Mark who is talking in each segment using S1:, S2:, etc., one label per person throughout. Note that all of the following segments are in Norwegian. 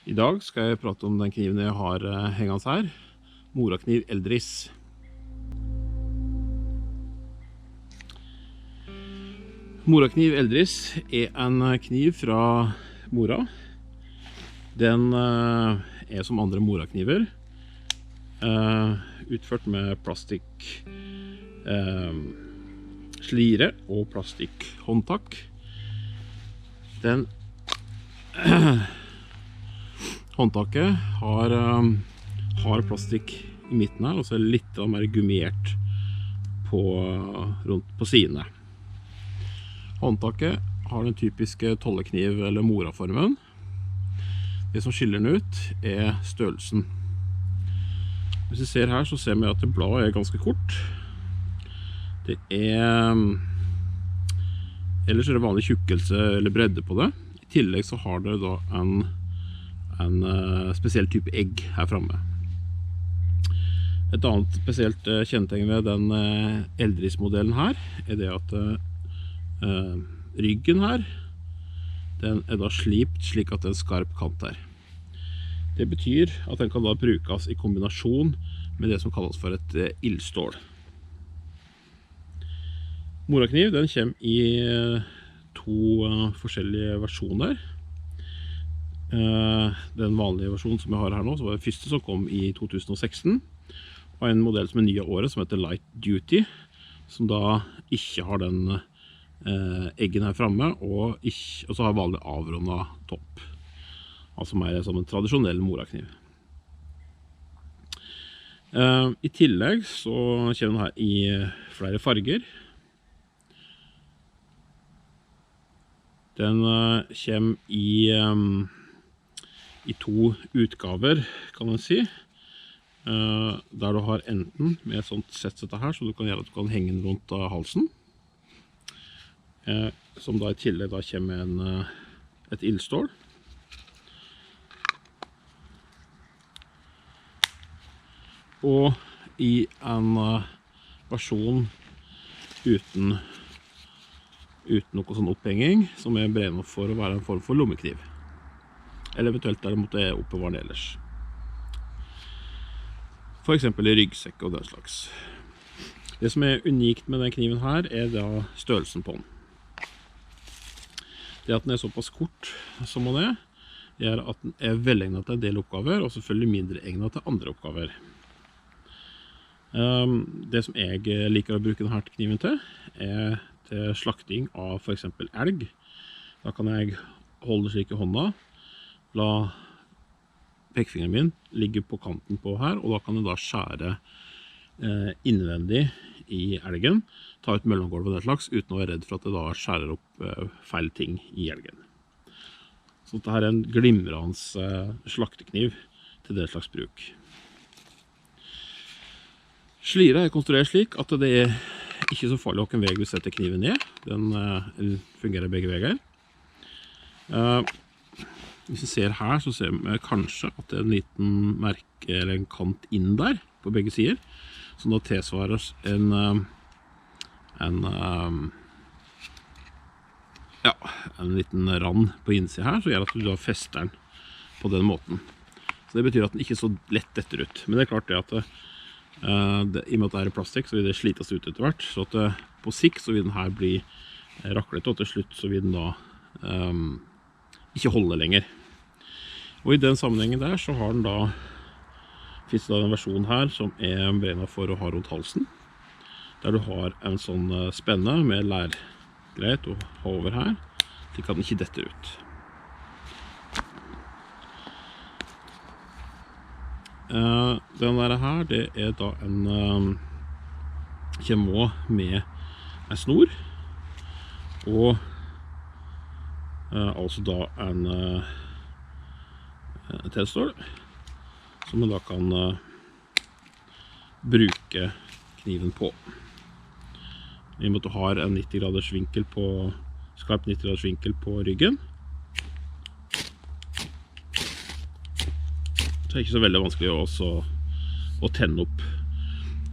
S1: I dag skal jeg prate om den kniven jeg har hengende her, Morakniv Eldris. Morakniv Eldris er en kniv fra Mora. Den er som andre morakniver, utført med plastikk slire og plastikk håndtak. Den håndtaket har plastikk i midten her, og så er det litt mer gummiert rundt på sidene. Håndtaket har den typiske tollekniv- eller moraformen. Det som skiller den ut er størrelsen. Hvis vi ser her, så ser vi at det bladet er ganske kort. Ellers er det vanlig tjukkelse eller bredde på det. I tillegg så har det da en spesiell type egg her fremme. Et annet spesielt kjennetegn ved den Eldris-modellen her er det at ryggen her, den er da slipt slik at det er en skarp kant her. Det betyr at den kan da brukes i kombinasjon med det som kalles for et ildstål. Morakniv, den kommer i to forskjellige versjoner. Den vanlige versjonen som jeg har her nå, så var det første som kom i 2016, og en modell som er ny av året, som heter Light Duty, som da ikke har den eggen her fremme, og så har vanlig avrundet topp. Altså mer som en tradisjonell morakniv. I tillegg så kommer den her i flere farger. Den kommer i to utgaver, kan man si. Der du har enten med et sånt sett her, så du kan gjøre at du kan henge den rundt halsen. Som da i tillegg da kommer med et ildstål. Og i en versjon uten noe sånn opphenging, som er bred nok for å være en form for lommekniv. Eller eventuelt der det måtte oppbevare den ellers. For eksempel i ryggsekk og den slags. Det som er unikt med den kniven her, er da størrelsen på den. Det at den er såpass kort som den er, gjør at den er velegnet til en del oppgaver, og selvfølgelig mindre egnet til andre oppgaver. Det som jeg liker å bruke denne kniven til, er til slakting av for eksempel elg. Da kan jeg holde det slik i hånda, la pekefingeren min ligge på kanten på her, og da kan jeg da skjære innvendig i elgen, ta ut mellomgulv og den slags, uten å være redd for at det da skjærer opp feil ting i elgen. Så dette her er en glimrende slaktekniv til det slags bruk. Slira er konstruert slik at det er ikke så farlig hvilken vei vi setter kniven ned. Den fungerer begge veier. Hvis vi ser her, så ser vi kanskje at det er en liten merke eller en kant inn der på begge sider, som da tilsvarer en liten rand på innsiden her, så gjør at du da fester den på den måten. Så det betyr at den ikke er så lett detter ut. Men det er klart det at i og med at det er plastikk, så vil det slites ut etter hvert, så at på sikt så vil den her bli raklet, og til slutt så vil den da ikke holde lenger. Og i den sammenhengen der så har den da, finnes det da en versjon her som er beregnet for å ha rundt halsen, der du har en sånn spenne med lærgreit å ha over her, slik at den ikke detter ut. Den der her, det er da kommer også med en snor, og altså da en telstål, som man da kan bruke kniven på. I og med at du har en 90 graders vinkel skarp 90 graders vinkel på ryggen, så er det ikke så veldig vanskelig også å tenne opp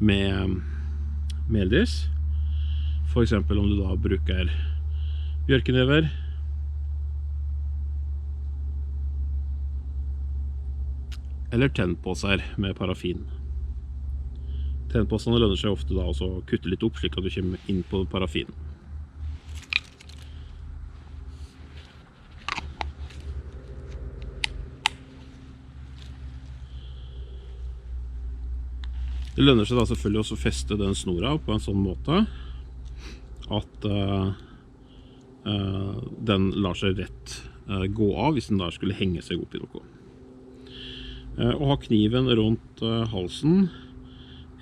S1: med Eldris. For eksempel om du da bruker bjørkenever, eller tennpåser med parafin. Tennpåsene lønner seg ofte da også å kutte litt opp, slik at du kommer inn på parafin. Det lønner seg da selvfølgelig også å feste den snora på en sånn måte at den lar seg rett gå av hvis den da skulle henge seg opp i noe. Å ha kniven rundt halsen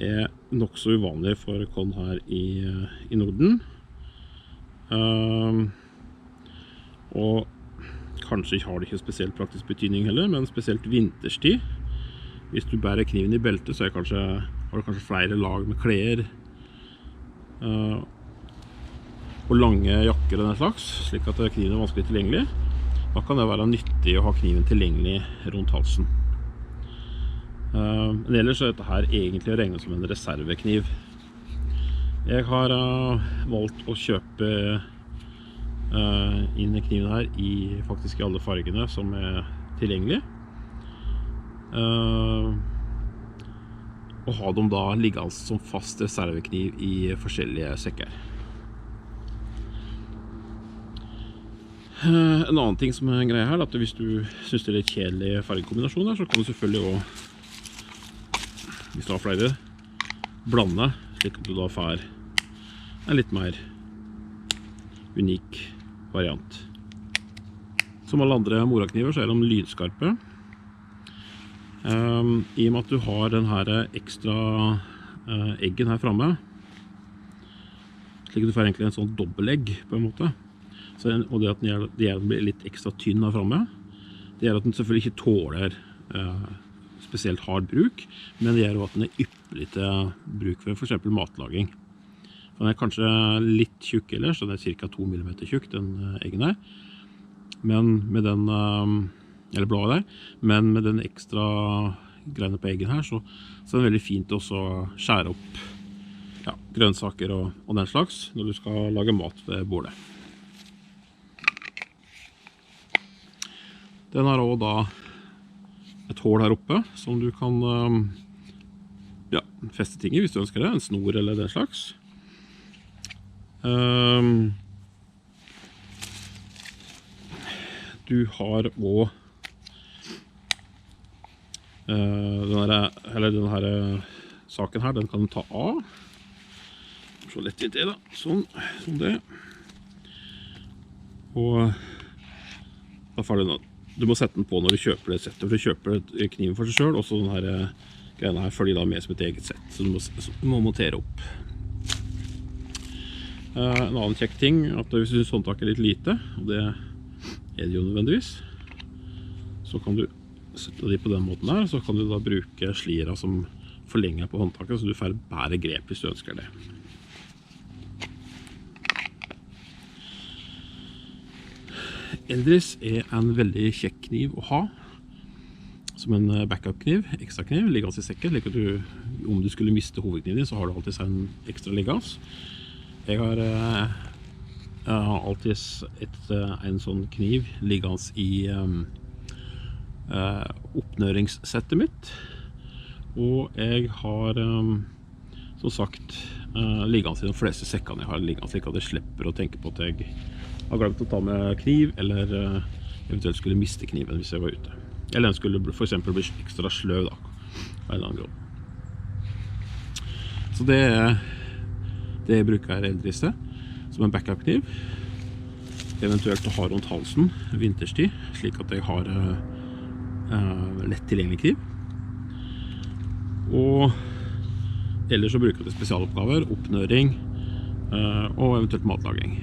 S1: er nok så uvanlig for oss her i Norden. Og kanskje har det ikke spesielt praktisk betydning heller, men spesielt vinterstid. Hvis du bærer kniven i beltet, så har du kanskje flere lag med klær og lange jakker og den slags, slik at kniven er vanskelig tilgjengelig. Da kan det være nyttig å ha kniven tilgjengelig rundt halsen. Men ellers så er dette her egentlig regnet som en reservekniv. Jeg har valgt å kjøpe inn i kniven her faktisk i alle fargene som er tilgjengelig. Og ha dem da liggende som fast reservekniv i forskjellige sekker. En annen ting som er en greie her, er at hvis du synes det er litt kjedelig fargekombinasjon her, så kan du selvfølgelig også, hvis du har flere, blande, slik at du da får en litt mer unik variant. Som alle andre morakniver så er de lydskarpe. I og med at du har den her ekstra eggen her fremme, slik at du får egentlig en sånn dobbeltegg på en måte, og det at den blir litt ekstra tynn her fremme, det gjør at den selvfølgelig ikke tåler spesielt hard bruk, men det gjør at den er ypperlig til bruk ved for eksempel matlaging. Den er kanskje litt tjukk ellers, så den er ca. 2 mm tjukk, den eggen her. Men med den, eller bladet der, men med den ekstra greiene på eggen her, så er det veldig fint også å skjære opp grønnsaker og den slags, når du skal lage mat ved bordet. Den har også da et hål her oppe, som du kan feste ting i hvis du ønsker det, en snor eller den slags. Du har også denne saken her, den kan du ta av. Så lett litt det da, sånn det. Og da får du må sette den på når du kjøper det settet, for du kjøper kniven for seg selv, og så denne greiene her følger da med som et eget sett, så du må montere opp. En annen kjekk ting er at hvis du synes håndtaket er litt lite, og det er det jo nødvendigvis, så kan du sette de på den måten her, så kan du da bruke slira som forlenger på håndtaket, så du får bedre grep hvis du ønsker det. Eldris er en veldig kjekk kniv å ha, som en backup-kniv, ekstra kniv, liggende i sekken, slik at om du skulle miste hovedkniven din, så har du alltid en ekstra liggende. Jeg har alltid en sånn kniv liggende i oppnøringssettet mitt, og jeg har som sagt liggende i de fleste sekkene jeg har liggende, slik at jeg slipper å tenke på at jeg har glemt å ta med kniv, eller eventuelt skulle miste kniven hvis jeg var ute. Eller den skulle for eksempel bli ekstra sløv da, av en eller annen grunn. Så det jeg bruker Eldris som en backup-kniv, eventuelt å ha rundt halsen vinterstid, slik at jeg har lett tilgjengelig kniv. Og ellers så bruker jeg til spesialoppgaver, oppnøring og eventuelt matlaging.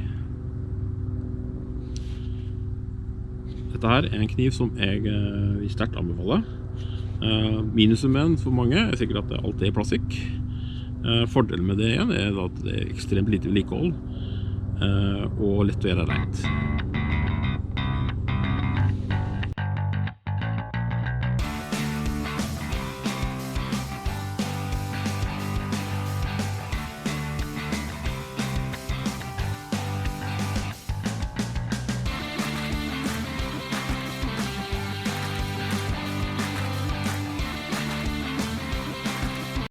S1: Dette her er en kniv som jeg vil sterkt anbefale. Minusen med den for mange er sikkert at det alltid er plastikk. Fordelen med det igjen er at det er ekstremt lite vedlikehold og lett å gjøre rent.